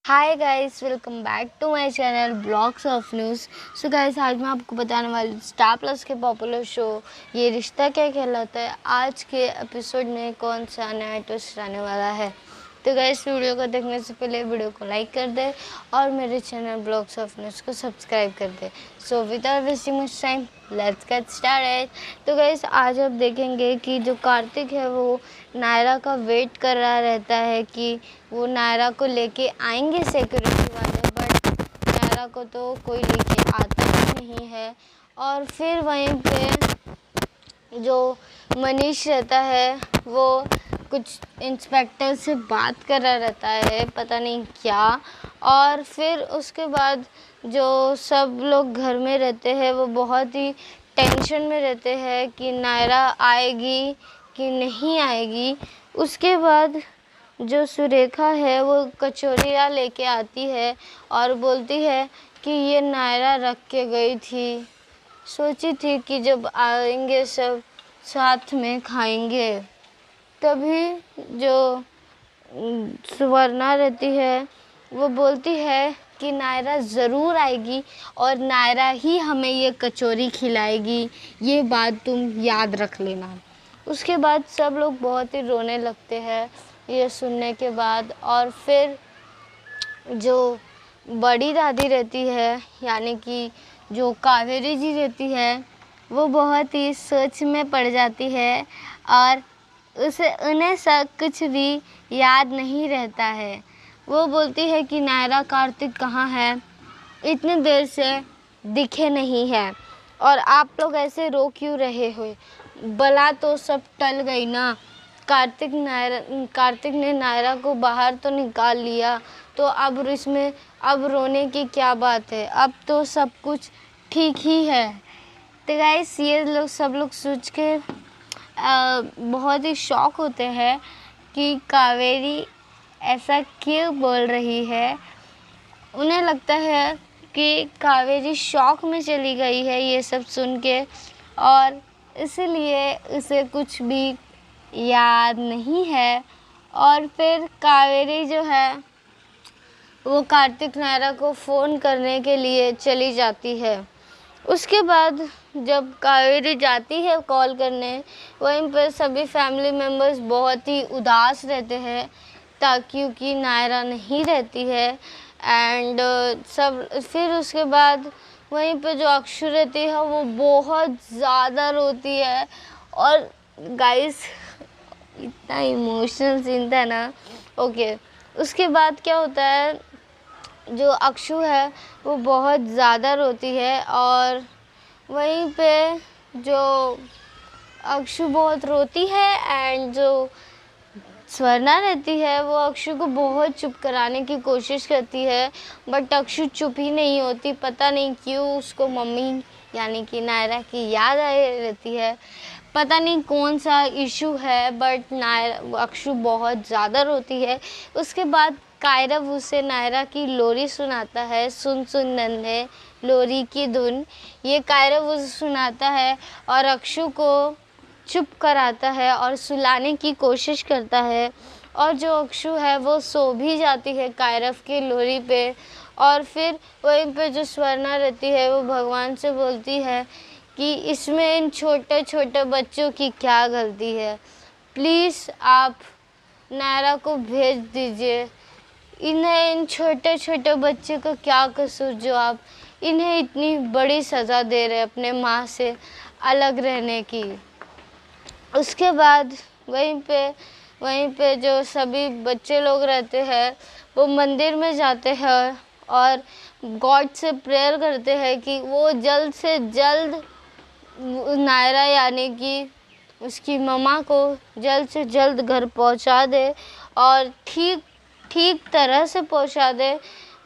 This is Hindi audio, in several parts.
Hi guys, welcome back to my channel blogs of news. So guys, आज मैं आपको बताने वाली हूँ स्टार प्लस के पॉपुलर शो ये रिश्ता क्या कहलाता है आज के एपिसोड में कौन सा नया ट्विस्ट आने वाला है। तो गाइस, वीडियो को देखने से पहले वीडियो को लाइक कर दे और मेरे चैनल ब्लॉग्स ऑफ न्यूज़ को सब्सक्राइब कर दे। So without wasting much time, let's get started. तो गाइस, आज आप देखेंगे कि जो कार्तिक है वो नायरा का वेट कर रहा रहता है कि वो नायरा को लेके आएंगे सिक्योरिटी वाले, बट नायरा को तो कोई लेके आता ही नहीं है। और फिर वहीं पे जो मनीष रहता है वो कुछ इंस्पेक्टर से बात कर रहा रहता है, पता नहीं क्या। और फिर उसके बाद जो सब लोग घर में रहते हैं वो बहुत ही टेंशन में रहते हैं कि नायरा आएगी कि नहीं आएगी। उसके बाद जो सुरेखा है वो कचौरियाँ लेके आती है और बोलती है कि ये नायरा रख के गई थी, सोची थी कि जब आएंगे सब साथ में खाएंगे। तभी जो सुवर्णा रहती है वो बोलती है कि नायरा ज़रूर आएगी और नायरा ही हमें ये कचौरी खिलाएगी, ये बात तुम याद रख लेना। उसके बाद सब लोग बहुत ही रोने लगते हैं ये सुनने के बाद। और फिर जो बड़ी दादी रहती है यानी कि जो कावेरी जी रहती है वो बहुत ही सोच में पड़ जाती है और उन्हें सब कुछ भी याद नहीं रहता है। वो बोलती है कि नायरा कार्तिक कहाँ है, इतनी देर से दिखे नहीं है और आप लोग ऐसे रो क्यों रहे हो, बला तो सब टल गई ना। कार्तिक ने नायरा को बाहर तो निकाल लिया, तो अब रोने की क्या बात है, अब तो सब कुछ ठीक ही है। तो गाइस, ये सब लोग सोच के बहुत ही शॉक होते हैं कि कावेरी ऐसा क्यों बोल रही है। उन्हें लगता है कि कावेरी शॉक में चली गई है ये सब सुन के और इसीलिए उसे कुछ भी याद नहीं है। और फिर कावेरी जो है वो कार्तिक नायरा को फ़ोन करने के लिए चली जाती है। उसके बाद जब कावेरी जाती है कॉल करने, वहीं पर सभी फैमिली मेम्बर्स बहुत ही उदास रहते हैं क्योंकि नायरा नहीं रहती है। एंड सब फिर उसके बाद वहीं पे जो अक्षु रहती है वो बहुत ज़्यादा रोती है। और गाइस, इतना इमोशनल सीन था ना। ओके, उसके बाद क्या होता है, जो अक्षु है वो बहुत ज़्यादा रोती है और वहीं पे जो अक्षु बहुत रोती है एंड जो स्वर्णा रहती है वो अक्षु को बहुत चुप कराने की कोशिश करती है, बट अक्षु चुप ही नहीं होती। पता नहीं क्यों उसको मम्मी यानी कि नायरा की याद आ रहती है, पता नहीं कौन सा इशू है, बट अक्षु बहुत ज़्यादा रोती है। उसके बाद कायरव उसे नायरा की लोरी सुनाता है, सुन सुन नन्हे लोरी की धुन। ये कायरव उसे सुनाता है और अक्षु को चुप कराता है और सुलाने की कोशिश करता है। और जो अक्षु है वो सो भी जाती है कायरव की लोरी पे। और फिर वहीं पे जो स्वर्णा रहती है वो भगवान से बोलती है कि इसमें इन छोटे छोटे बच्चों की क्या गलती है, प्लीज़ आप नायरा को भेज दीजिए। इन छोटे छोटे बच्चे का क्या कसूर जो आप इन्हें इतनी बड़ी सज़ा दे रहे अपने माँ से अलग रहने की। उसके बाद वहीं पे जो सभी बच्चे लोग रहते हैं वो मंदिर में जाते हैं और गॉड से प्रेयर करते हैं कि वो जल्द से जल्द नायरा यानी कि उसकी मम्मा को जल्द से जल्द घर पहुंचा दे और ठीक तरह से पहुंचा दे।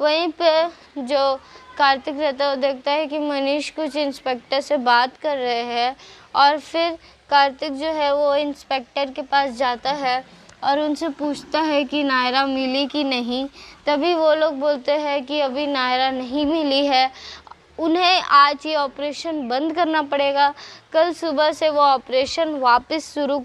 वहीं पे जो कार्तिक रहता है वो देखता है कि मनीष कुछ इंस्पेक्टर से बात कर रहे हैं और फिर कार्तिक जो है वो इंस्पेक्टर के पास जाता है और उनसे पूछता है कि नायरा मिली कि नहीं। तभी वो लोग बोलते हैं कि अभी नायरा नहीं मिली है। उन्हें आज ये ऑपरेशन बंद करना पड़ेगा, कल सुबह से वो ऑपरेशन वापस शुरू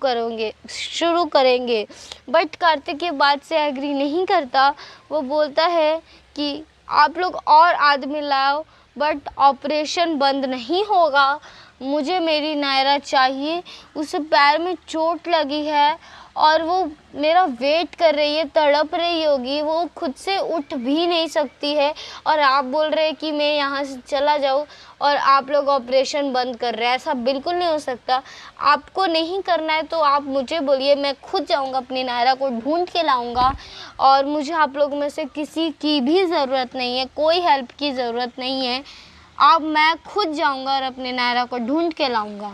करेंगे। बट कार्तिक ये बात से एग्री नहीं करता। वो बोलता है कि आप लोग और आदमी लाओ, बट ऑपरेशन बंद नहीं होगा। मुझे मेरी नायरा चाहिए, उसे पैर में चोट लगी है और वो मेरा वेट कर रही है, तड़प रही होगी, वो खुद से उठ भी नहीं सकती है। और आप बोल रहे हैं कि मैं यहाँ से चला जाऊँ और आप लोग ऑपरेशन बंद कर रहे हैं। ऐसा बिल्कुल नहीं हो सकता। आपको नहीं करना है तो आप मुझे बोलिए, मैं खुद जाऊँगा, अपनी नायरा को ढूंढ के लाऊँगा। और मुझे आप लोगों में से किसी की भी ज़रूरत नहीं है, कोई हेल्प की ज़रूरत नहीं है। मैं खुद जाऊँगा और अपनी नायरा को ढूंढ के लाऊँगा।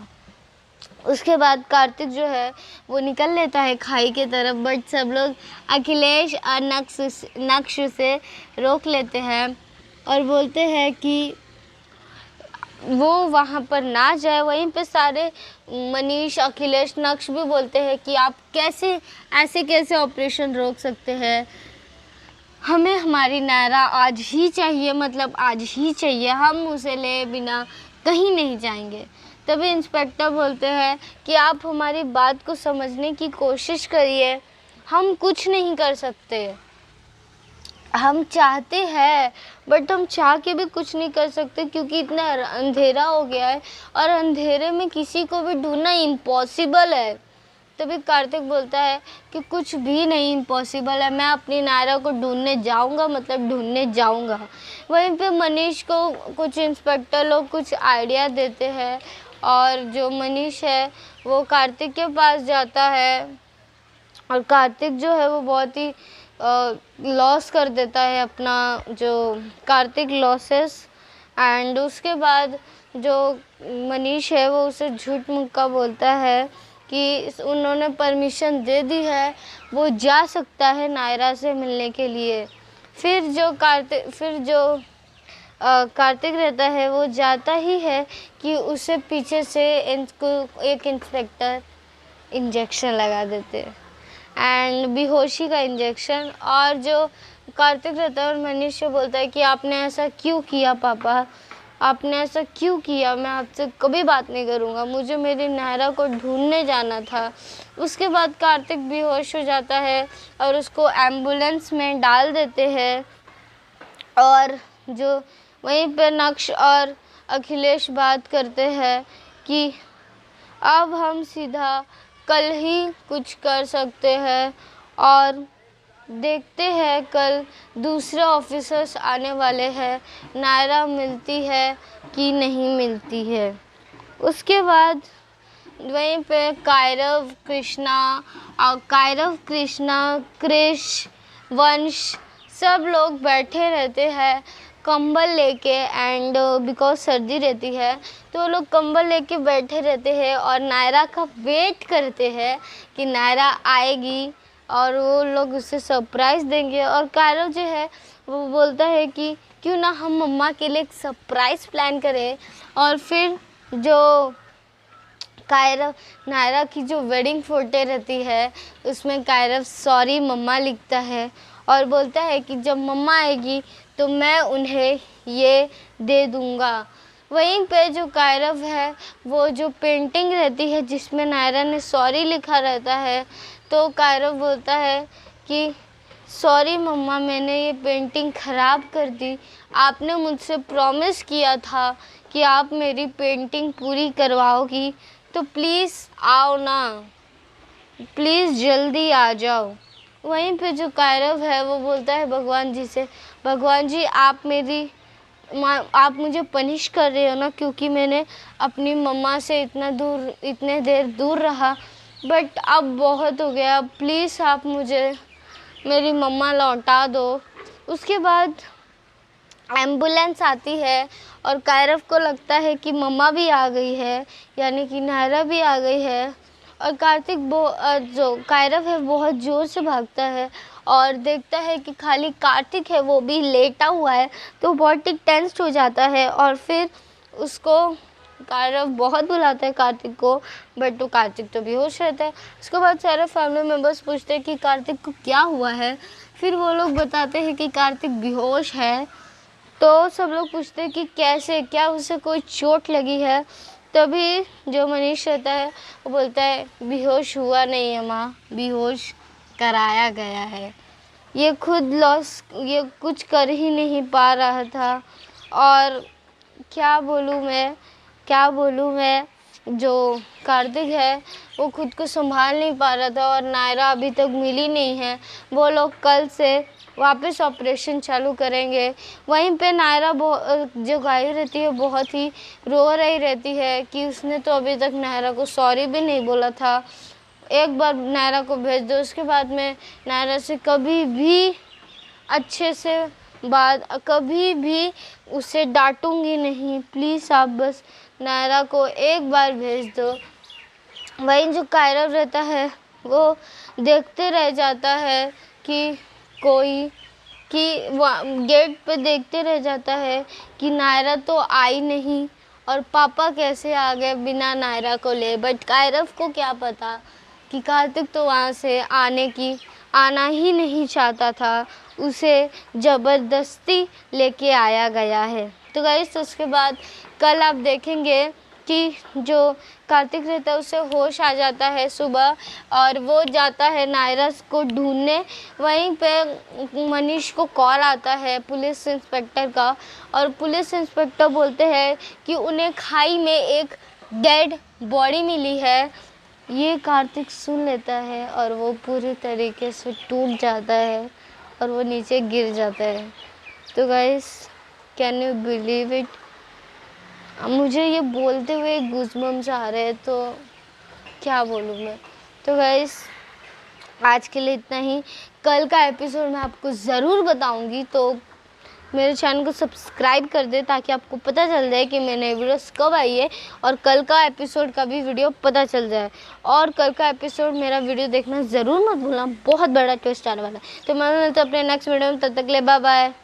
उसके बाद कार्तिक जो है वो निकल लेता है खाई की तरफ, बट सब लोग अखिलेश और नक्श से रोक लेते हैं और बोलते हैं कि वो वहाँ पर ना जाए। वहीं पे सारे मनीष, अखिलेश, नक्श भी बोलते हैं कि आप कैसे ऑपरेशन रोक सकते हैं, हमें हमारी नायरा आज ही चाहिए, मतलब आज ही चाहिए, हम उसे ले बिना कहीं नहीं जाएंगे। तभी इंस्पेक्टर बोलते हैं कि आप हमारी बात को समझने की कोशिश करिए, हम कुछ नहीं कर सकते। हम चाहते हैं बट हम चाह के भी कुछ नहीं कर सकते क्योंकि इतना अंधेरा हो गया है और अंधेरे में किसी को भी ढूंढना इम्पॉसिबल है। तभी कार्तिक बोलता है कि कुछ भी नहीं इम्पॉसिबल है, मैं अपनी नायरा को ढूंढने जाऊंगा, मतलब ढूंढने जाऊंगा। वहीं पे मनीष को कुछ इंस्पेक्टर लोग कुछ आइडिया देते हैं और जो मनीष है वो कार्तिक के पास जाता है और कार्तिक जो है वो बहुत ही लॉस कर देता है अपना, जो कार्तिक लॉसेस। एंड उसके बाद जो मनीष है वो उसे झूठ मुक्का बोलता है कि उन्होंने परमिशन दे दी है, वो जा सकता है नायरा से मिलने के लिए। फिर जो कार्तिक रहता है वो जाता ही है कि उसे पीछे से एक इंस्पेक्टर इंजेक्शन लगा देते एंड बेहोशी का इंजेक्शन। और जो कार्तिक रहता है और मनीष से बोलता है कि आपने ऐसा क्यों किया पापा, आपने ऐसा क्यों किया, मैं आपसे कभी बात नहीं करूँगा, मुझे मेरी नायरा को ढूंढने जाना था। उसके बाद कार्तिक बेहोश हो जाता है और उसको एम्बुलेंस में डाल देते हैं। और जो वहीं पर नक्श और अखिलेश बात करते हैं कि अब हम सीधा कल ही कुछ कर सकते हैं और देखते हैं कल दूसरे ऑफिसर्स आने वाले हैं, नायरा मिलती है कि नहीं मिलती है। उसके बाद वहीं पे कृष्णा, क्रिश, वंश सब लोग बैठे रहते हैं कंबल लेके। एंड बिकॉज सर्दी रहती है तो वो लोग कंबल लेके बैठे रहते हैं और नायरा का वेट करते हैं कि नायरा आएगी और वो लोग उसे सरप्राइज़ देंगे। और कायरव जो है वो बोलता है कि क्यों ना हम मम्मा के लिए एक सरप्राइज़ प्लान करें। और फिर जो कायरव नायरा की जो वेडिंग फ़ोटो रहती है उसमें कायरव सॉरी मम्मा लिखता है और बोलता है कि जब मम्मा आएगी तो मैं उन्हें ये दे दूँगा। वहीं पे जो कायरव है वो जो पेंटिंग रहती है जिसमें नायरा ने सॉरी लिखा रहता है, तो कायरव बोलता है कि सॉरी मम्मा, मैंने ये पेंटिंग ख़राब कर दी, आपने मुझसे प्रॉमिस किया था कि आप मेरी पेंटिंग पूरी करवाओगी, तो प्लीज़ आओ ना, प्लीज़ जल्दी आ जाओ। वहीं पे जो कायरव है वो बोलता है भगवान जी से, भगवान जी आप मुझे पनिश कर रहे हो ना क्योंकि मैंने अपनी मम्मा से इतने देर दूर रहा, बट अब बहुत हो गया, प्लीज़ आप मुझे मेरी मम्मा लौटा दो। उसके बाद एम्बुलेंस आती है और कायरव को लगता है कि मम्मा भी आ गई है, यानी कि नायरा भी आ गई है। और जो कायरव है बहुत ज़ोर से भागता है और देखता है कि खाली कार्तिक है, वो भी लेटा हुआ है, तो बहुत ही टेंस्ड हो जाता है। और फिर उसको कायरव बहुत बुलाता है कार्तिक को, बट तो कार्तिक तो बेहोश रहता है। उसके बाद सारे फैमिली मेम्बर्स पूछते हैं कि कार्तिक को क्या हुआ है। फिर वो लोग बताते हैं कि कार्तिक बेहोश है तो सब लोग पूछते हैं कि कैसे, क्या उसे कोई चोट लगी है। तभी जो मनीष रहता है वो बोलता है बेहोश हुआ नहीं है माँ, बेहोश कराया गया है। ये खुद ये कुछ कर ही नहीं पा रहा था। और क्या बोलूँ मैं, जो कार्तिक है वो खुद को संभाल नहीं पा रहा था और नायरा अभी तक मिली नहीं है। वो लोग कल से वापस ऑपरेशन चालू करेंगे। वहीं पे नायरा जो गाय रहती है बहुत ही रो रही रहती है कि उसने तो अभी तक नायरा को सॉरी भी नहीं बोला था। एक बार नायरा को भेज दो, उसके बाद में नायरा से कभी भी अच्छे से कभी भी उसे डांटूंगी नहीं। प्लीज़ आप बस नायरा को एक बार भेज दो। वहीं जो कायरव रहता है वो देखते रह जाता है कि गेट पे देखते रह जाता है कि नायरा तो आई नहीं और पापा कैसे आ गए बिना नायरा को ले। बट कायरव को क्या पता कि कार्तिक तो वहाँ से आना ही नहीं चाहता था, उसे ज़बरदस्ती लेके आया गया है। तो गाइस उसके बाद कल आप देखेंगे कि जो कार्तिक रहता है उसे होश आ जाता है सुबह और वो जाता है नायरा को ढूंढने। वहीं पे मनीष को कॉल आता है पुलिस इंस्पेक्टर का और पुलिस इंस्पेक्टर बोलते हैं कि उन्हें खाई में एक डेड बॉडी मिली है। ये कार्तिक सुन लेता है और वो पूरी तरीके से टूट जाता है और वो नीचे गिर जाता है। तो guys can you believe it, मुझे ये बोलते हुए गूज़बम्स आ रहे हैं, तो क्या बोलूँ मैं। तो गाइस आज के लिए इतना ही। कल का एपिसोड मैं आपको ज़रूर बताऊंगी, तो मेरे चैनल को सब्सक्राइब कर दे ताकि आपको पता चल जाए कि मैंने वीडियोस कब आई है और कल का एपिसोड का भी वीडियो पता चल जाए। और कल का एपिसोड मेरा वीडियो देखना ज़रूर मत भूलना, बहुत बड़ा ट्विस्ट आने वाला है। तो मैं मिलता हूं अपने नेक्स्ट वीडियो में, तब तक ले बाय बाय।